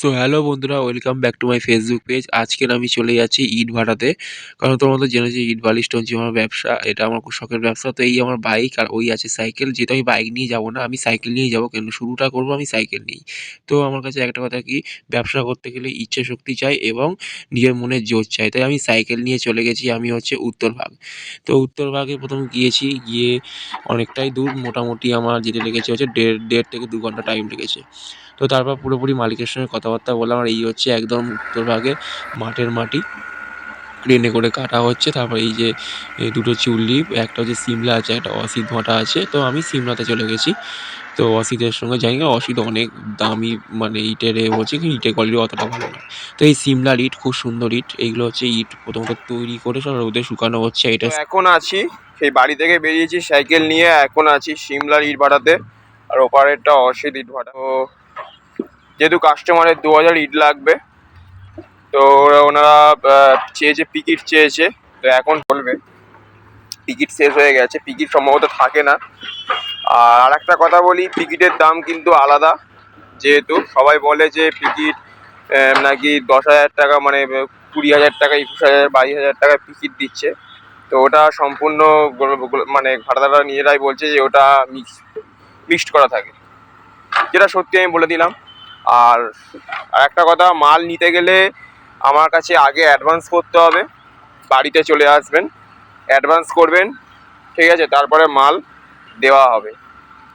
So hello বন্ধুরা, welcome back to my Facebook page. আজকের আমি চলে যাচ্ছি ইট ভাটাতে। কারণ তোমরা তো জেনেছো ইট বালি স্টোন যে আমার ব্যবসা, এটা আমার খুব শখের ব্যবসা। তো এই আমার বাইক আর ওই আছে সাইকেল। যেহেতু আমি বাইক নিয়ে যাবো না, আমি সাইকেল নিয়েই যাবো, কেন শুরুটা করবো আমি সাইকেল নিয়েই। তো আমার কাছে একটা কথা কি, ব্যবসা করতে গেলে ইচ্ছে শক্তি চাই এবং নিজের মনের জোর চাই। তাই আমি সাইকেল নিয়ে চলে গেছি, আমি হচ্ছে উত্তরভাগ। তো উত্তরভাগে প্রথম গিয়েছি, গিয়ে অনেকটাই দূর, মোটামুটি আমার যেতে লেগেছে হচ্ছে দেড় থেকে 2 ঘন্টা টাইম লেগেছে। তো তারপর পুরোপুরি মালিকের সঙ্গে কথাবার্তা বললাম, আর এই হচ্ছে একদম উত্তরভাগে মাঠের মাটি, ট্রেনে করে কাটা হচ্ছে। তারপর এই যে এই দুটো চুল্লি, একটা হচ্ছে সিমলা আছে, একটা অসিত ভাঁটা আছে। তো আমি সিমলাতে চলে গেছি। তো অসিতের সঙ্গে জানি না, অসিত অনেক দামি মানে ইটের বলছে কি ইটের কোয়ালিটি অতটা ভালো নয়। তো এই সিমলার ইট খুব সুন্দর ইট। এইগুলো হচ্ছে ইট প্রথমত তৈরি করে সব রোদে শুকানো হচ্ছে। তো এটা এখন আছি, সেই বাড়ি থেকে বেরিয়েছি সাইকেল নিয়ে, এখন আছি সিমলার ইট ভাটাতে। আর ওপারেরটা অসিত ইট ভাটা। তো যেহেতু কাস্টমারের 2000 ইট লাগবে, তো ওনারা চেয়েছে, পিকিট চেয়েছে। তো এখন বলবে, পিকিট শেষ হয়ে গেছে, পিকিট সম্ভবত থাকে না। আর একটা কথা বলি, পিকিটের দাম কিন্তু আলাদা। যেহেতু সবাই বলে যে পিকিট নাকি 10,000 টাকা, মানে 20,000 টাকা, 21,000, 22,000 টাকা পিকিট দিচ্ছে। তো ওটা সম্পূর্ণ মানে ভাড়াদাররা নিজেরাই বলছে যে ওটা মিক্সড করা থাকে, যেটা সত্যি আমি বলে দিলাম। আর একটা কথা, মাল নিতে গেলে আমার কাছে আগে অ্যাডভান্স করতে হবে। বাড়িতে চলে আসবেন, অ্যাডভান্স করবেন, ঠিক আছে, তারপরে মাল দেওয়া হবে।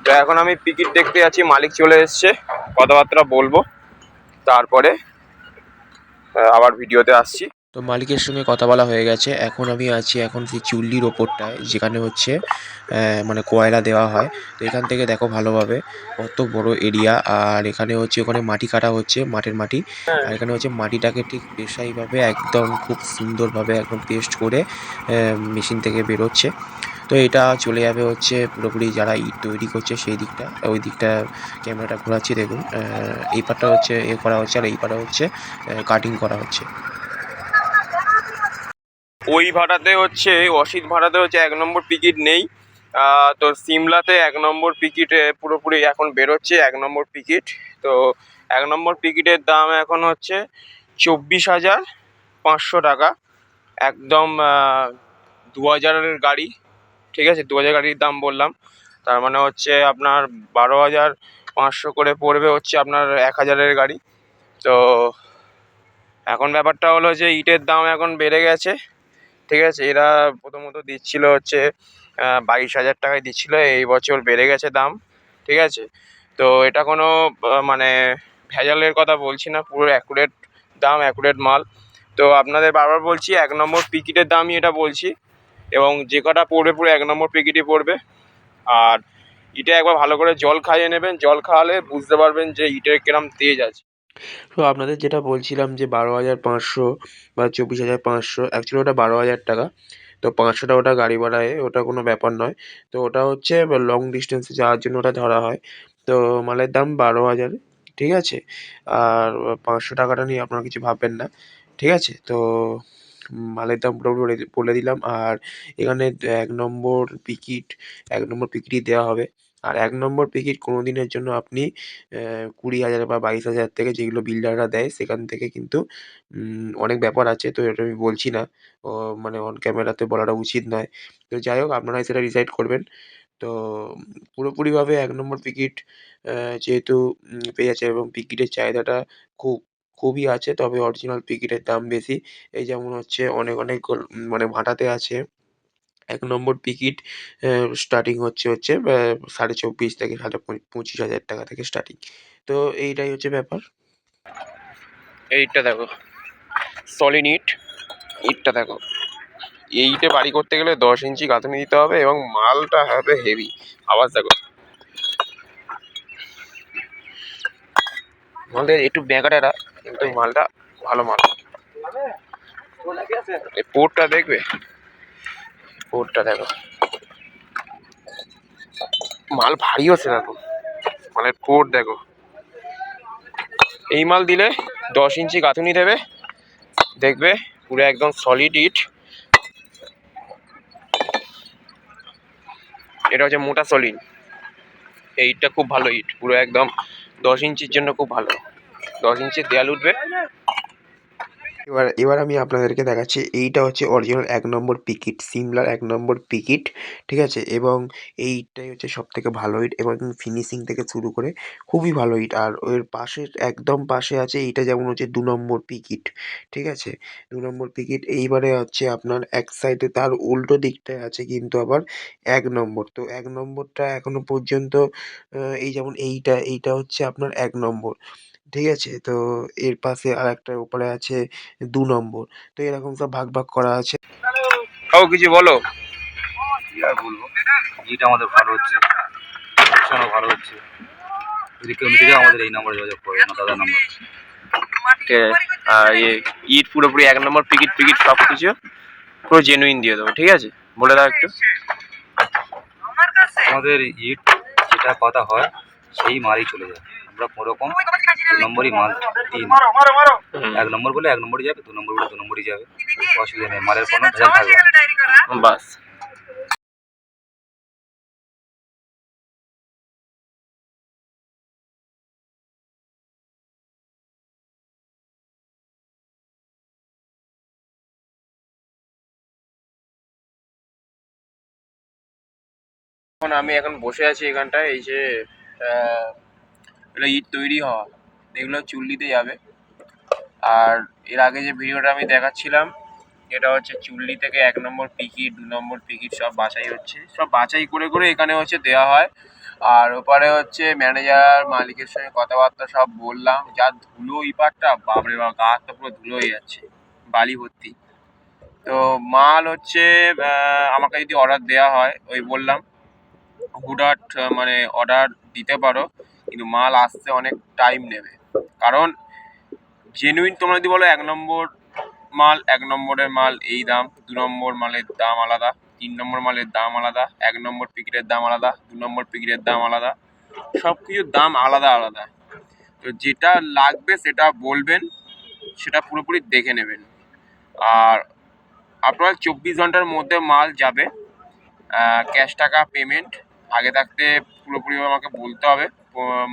তো এখন আমি টিকিট দেখতে যাচ্ছি, মালিক চলে এসছে, কথাবার্তা বলবো, তারপরে আবার ভিডিওতে আসছি। তো মালিকের সঙ্গে কথা বলা হয়ে গেছে। এখন আমি আছি এখন সেই চুল্লির ওপরটায়, যেখানে হচ্ছে মানে কয়লা দেওয়া হয়। তো এখান থেকে দেখো ভালোভাবে কত বড় এরিয়া। আর এখানে হচ্ছে ওখানে মাটি কাটা হচ্ছে, মাঠের মাটি। আর এখানে হচ্ছে মাটিটাকে ঠিক পেশাইভাবে একদম খুব সুন্দরভাবে একদম পেস্ট করে মেশিন থেকে বেরোচ্ছে। তো এটা চলে যাবে হচ্ছে পুরোপুরি যারা ইট তৈরি করছে সেই দিকটা, ওই দিকটা ক্যামেরাটা ঘোরাচ্ছি দেখুন। এই পাটটা হচ্ছে করা হচ্ছে, আর এই পাটটা হচ্ছে কাটিং করা হচ্ছে। ওই ভাড়াতে হচ্ছে, অসিত ভাড়াতে হচ্ছে 1 নম্বর টিকিট নেই। তো সিমলাতে 1 নম্বর টিকিটে পুরোপুরি এখন বেরোচ্ছে 1 নম্বর টিকিট। তো 1 নম্বর টিকিটের দাম এখন হচ্ছে 24,500 টাকা। একদম 2000-এর গাড়ি, ঠিক আছে, 2000 গাড়ির দাম বললাম। তার মানে হচ্ছে আপনার 12,500 করে পড়বে হচ্ছে আপনার 1000-এর গাড়ি। তো এখন ব্যাপারটা হলো যে ইটের দাম এখন বেড়ে গেছে, ঠিক আছে। এরা প্রথমত দিচ্ছিল হচ্ছে 22,000 টাকায় দিচ্ছিল, এই বছর বেড়ে গেছে দাম, ঠিক আছে। তো এটা কোনো মানে ভেজালের কথা বলছি না, পুরো অ্যাকুরেট দাম, অ্যাকুরেট মাল। তো আপনাদের বারবার বলছি, 1 নম্বর টিকিটের দামই এটা বলছি, এবং যে কটা পড়বে পুরো 1 নম্বর টিকিটই পড়বে। আর ইটে একবার ভালো করে জল খাইয়ে নেবেন, জল খাওয়ালে বুঝতে পারবেন যে ইটের কিরম তেজ আছে। তো আপনাদের যেটা বলছিলাম যে 12,500 বা 24,500, অ্যাকচুয়ালি ওটা 12,000 টাকা। তো 500 ওটা গাড়ি ভাড়ায়, ওটা কোনো ব্যাপার নয়। তো ওটা হচ্ছে লং ডিস্টেন্সে যাওয়ার জন্য ওটা ধরা হয়। তো মালের দাম 12,000, ঠিক আছে। আর 500 টাকাটা নিয়ে আপনারা কিছু ভাববেন না, ঠিক আছে। তো মালের দাম পুরোপুরি বলে দিলাম। আর এখানে 1 নম্বর পিকিট, 1 নম্বর পিকিটই দেওয়া হবে। আর 1 নম্বর পিকিট কোনো দিনের জন্য আপনি 20,000 বা 22,000 থেকে, যেগুলো বিল্ডাররা দেয় সেখান থেকে কিন্তু অনেক ব্যাপার আছে। তো এটা আমি বলছি না, মানে অন ক্যামেরাতে বলাটা উচিত নয়। তো যাই হোক, আপনারাই সেটা ডিসাইড করবেন। তো পুরোপুরিভাবে 1 নম্বর পিকিট যেহেতু পেয়ে যাচ্ছে, এবং পিকিটের চাহিদাটা খুবই আছে, তবে অরিজিনাল পিকিটের দাম বেশি। এই যেমন হচ্ছে অনেক মানে ভাটাতে আছে 1 নম্বর পিকিট স্টার্টিং হচ্ছে 24,500 থেকে 25,000 টাকা থেকে স্টার্টিং। তো এইটাই হচ্ছে ব্যাপার। এইটা দেখো, সলিড ইট, ইটটা দেখো। এই ইটে বাড়ি করতে গেলে 10 ইঞ্চি গাঁথুনি দিতে হবে, এবং মালটা হবে হেভি। আওয়াজ দেখো, মালটা একটু বেঁকাটা, কিন্তু এই মালটা ভালো মাল। এই পোর্টটা দেখবে, পোর্টটা দেখো, মাল ভারীও সেরকম, মালের পোর্ট দেখো। এই মাল দিলে 10 ইঞ্চি গাঁথুনি দেবে, দেখবে পুরো একদম সলিড ইট। এটা হচ্ছে মোটা সলিড, এই ইটটা খুব ভালো ইট, পুরো একদম 10 ইঞ্চির জন্য খুব ভালো। 10 ইঞ্চির দেয়াল উঠবে। এবার আমি আপনাদেরকে দেখাচ্ছি, এইটা হচ্ছে অরিজিনাল ১ নম্বর পিকেট, সিমলার ১ নম্বর পিকেট, ঠিক আছে? এবং এইটাই হচ্ছে সবথেকে ভালো ইট এবং ফিনিশিং থেকে শুরু করে খুবই ভালো ইট। আর ওর পাশের একদম পাশে আছে এইটা, যেমন হচ্ছে ২ নম্বর পিকেট, ঠিক আছে? ২ নম্বর পিকেট। এইবারে হচ্ছে আপনার এক সাইডে তার উল্টো দিকটায় আছে কিন্তু আবার ১ নম্বর। তো ১ নম্বরটা এখনো পর্যন্ত এই যেমন এইটা হচ্ছে আপনার ১ নম্বর। ঠিক আছে? তো এর পাশে আরেকটার উপরে আছে ২ নম্বর। তো এরকম সব ভাগ, ভাগ করা আছে। তাও কিছু বলো। কি আর বলবো, ইট আমাদের ভালো হচ্ছে, কন্ডিশনও ভালো হচ্ছে। যদি কেউ নিতে চায় আমাদের এই নম্বরে যোগাযোগ করবে, না দাদার নম্বর। ঠিক আছে। আর ইট পুরোপুরি 1 নম্বর পিকেট সব কিছু পুরো জেনুইন দিয়ে দেবো, ঠিক আছে? বলে দাও একটু। আমাদের ইট যেটা কথা হয় সেই মালই চলে যায়। আমরা কোনোরকম ২ নম্বরই মাল দিই না। ১ নম্বর বলে ১ নম্বরই যাবে, ২ নম্বর বলে ২ নম্বরই যাবে। অসুবিধা নেই, মালের কোনো ভেজাল থাকবে না। বাস। এখন বসে আছি এখানটায়, এই যে এটা ইট তৈরি হওয়া, এগুলো চুল্লিতে যাবে। আর এর আগে যে ভিডিওটা আমি দেখাচ্ছিলাম, এটা হচ্ছে চুল্লি থেকে 1 নম্বর পিকিট, 2 নম্বর পিকিট সব বাছাই হচ্ছে, সব বাছাই করে করে এখানে হচ্ছে দেওয়া হয়। আর ওপারে হচ্ছে ম্যানেজার মালিকের সঙ্গে কথাবার্তা সব বললাম। যা ধুলো ইপারটা, বাপরে বাপ, গা হাত তো পুরো ধুলো হয়ে যাচ্ছে, বালি ভর্তি। তো মাল হচ্ছে আমাকে যদি অর্ডার দেওয়া হয়, ওই বললাম হুডাট মানে অর্ডার দিতে পারো, কিন্তু মাল আসতে অনেক টাইম নেবে। কারণ জেনুইন তোমরা যদি বলো 1 নম্বর মাল, 1 নম্বরের মাল এই দাম, 2 নম্বর মালের দাম আলাদা, 3 নম্বর মালের দাম আলাদা, 1 নম্বর পিকেটের দাম আলাদা, 2 নম্বর পিকেটের দাম আলাদা, সব কিছুর দাম আলাদা আলাদা। তো যেটা লাগবে সেটা বলবেন, সেটা পুরোপুরি দেখে নেবেন। আর আপনার 24 ঘন্টার মধ্যে মাল যাবে। ক্যাশ টাকা পেমেন্ট আগে থাকতে পুরোপুরিভাবে আমাকে বলতে হবে,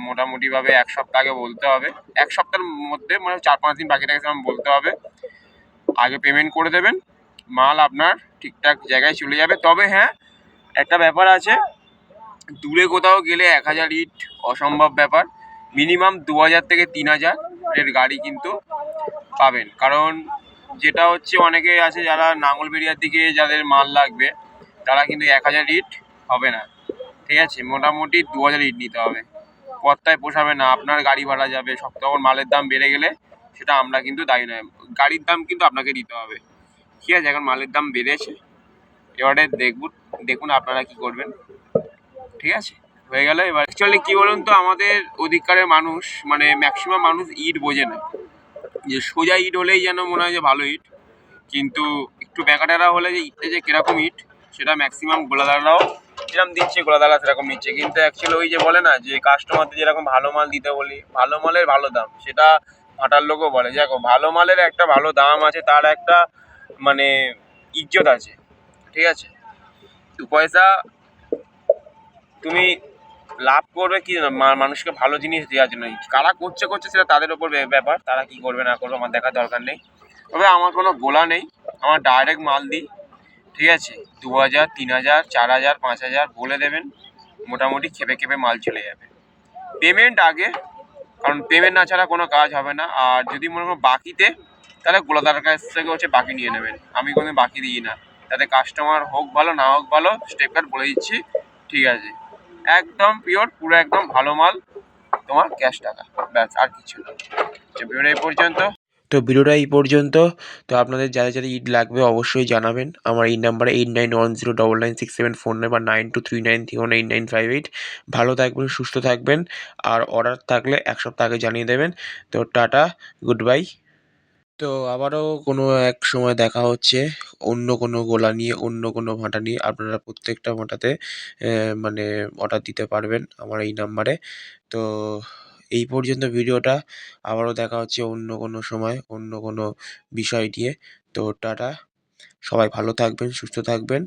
মোটামুটিভাবে 1 সপ্তাহ আগে বলতে হবে। 1 সপ্তাহের মধ্যে মানে 4-5 দিন বাকি থাকে সেরকম বলতে হবে। আগে পেমেন্ট করে দেবেন, মাল আপনার ঠিকঠাক জায়গায় চলে যাবে। তবে হ্যাঁ, একটা ব্যাপার আছে, দূরে কোথাও গেলে 1000 ইট অসম্ভব ব্যাপার। মিনিমাম 2000 থেকে 3000 এর গাড়ি কিন্তু পাবেন। কারণ যেটা হচ্ছে, অনেকে আছে যারা নাঙ্গলবেড়িয়ার দিকে যাদের মাল লাগবে, তারা কিন্তু 1000 ইট হবে না, ঠিক আছে? মোটামুটি 2000 ইট নিতে হবে। পথটায় পোষাবে না, আপনার গাড়ি ভাড়া যাবে সব, তখন মালের দাম বেড়ে গেলে সেটা আমরা কিন্তু দায়ী নয়, গাড়ির দাম কিন্তু আপনাকে দিতে হবে, ঠিক আছে? এখন মালের দাম বেড়েছে, এবারে দেখুন আপনারা কি করবেন, ঠিক আছে? হয়ে গেল। এবার অ্যাকচুয়ালি কি বলুন তো, আমাদের অধিকারের মানুষ মানে ম্যাক্সিমাম মানুষ ইট বোঝে না, যে সোজা ইট হলেই যেন মনে হয় যে ভালো ইট, কিন্তু একটু ব্যাকাটারা হলে যে ইটটা যে কিরকম ইট, সেটা ম্যাক্সিমাম গোলাদাররাও যেরকম দিচ্ছে, গোলাদাররা সেরকম নিচ্ছে। কিন্তু অ্যাকচুয়ালি ওই যে বলে না, যে কাস্টমারদের যেরকম ভালো মাল দিতে বলি, ভালো মালের ভালো দাম, সেটা ভাটার লোকও বলে। দেখো, ভালো মালের একটা ভালো দাম আছে, তার একটা মানে ইজ্জত আছে, ঠিক আছে? 2 পয়সা তুমি লাভ করবে কি না, মানুষকে ভালো জিনিস দেওয়ার জন্য। কারা করছে সেটা তাদের ওপর ব্যাপার, তারা কি করবে না করবে আমার দেখার দরকার নেই। তবে আমার কোনো গোলা নেই, আমার ডাইরেক্ট মাল দিই, ঠিক আছে? 2000, 3000, 4000, 5000 বলে দেবেন, মোটামুটি খেপে খেপে মাল চলে যাবে। পেমেন্ট আগে, কারণ পেমেন্ট না ছাড়া কোনো কাজ হবে না। আর যদি মনে করো বাকিতে, তাহলে গোলাদার কাছ থেকে হচ্ছে বাকি নিয়ে নেবেন। আমি কোনো বাকি দিই না, তাতে কাস্টমার হোক ভালো না হোক ভালো, স্টেপ কার্ড বলে দিচ্ছি, ঠিক আছে? একদম পিওর, পুরো একদম ভালো মাল, তোমার ক্যাশ টাকা, ব্যাস, আর কিছু না। ভিডিওটা এই পর্যন্ত। তো ভিডিওটা এই পর্যন্ত। তো আপনাদের যাদের যাদের ইট লাগবে অবশ্যই জানাবেন আমার এই নাম্বারে 8910999674, ফোন নাম্বার 9239318958। ভালো থাকবেন, সুস্থ থাকবেন। আর অর্ডার থাকলে 1 সপ্তাহ আগে জানিয়ে দেবেন। তো টাটা, গুড বাই। তো আবারও কোনো এক সময় দেখা হচ্ছে অন্য কোনো গোলা নিয়ে, অন্য কোনো ভাঁটা নিয়ে। আপনারা প্রত্যেকটা ভাঁটাতে মানে অর্ডার দিতে পারবেন আমার এই নাম্বারে। তো এই পর্যন্ত ভিডিওটা। আবারও দেখা হচ্ছে অন্য কোনো সময়, অন্য কোনো বিষয় নিয়ে। তো টাটা, সবাই ভালো থাকবেন, সুস্থ থাকবেন।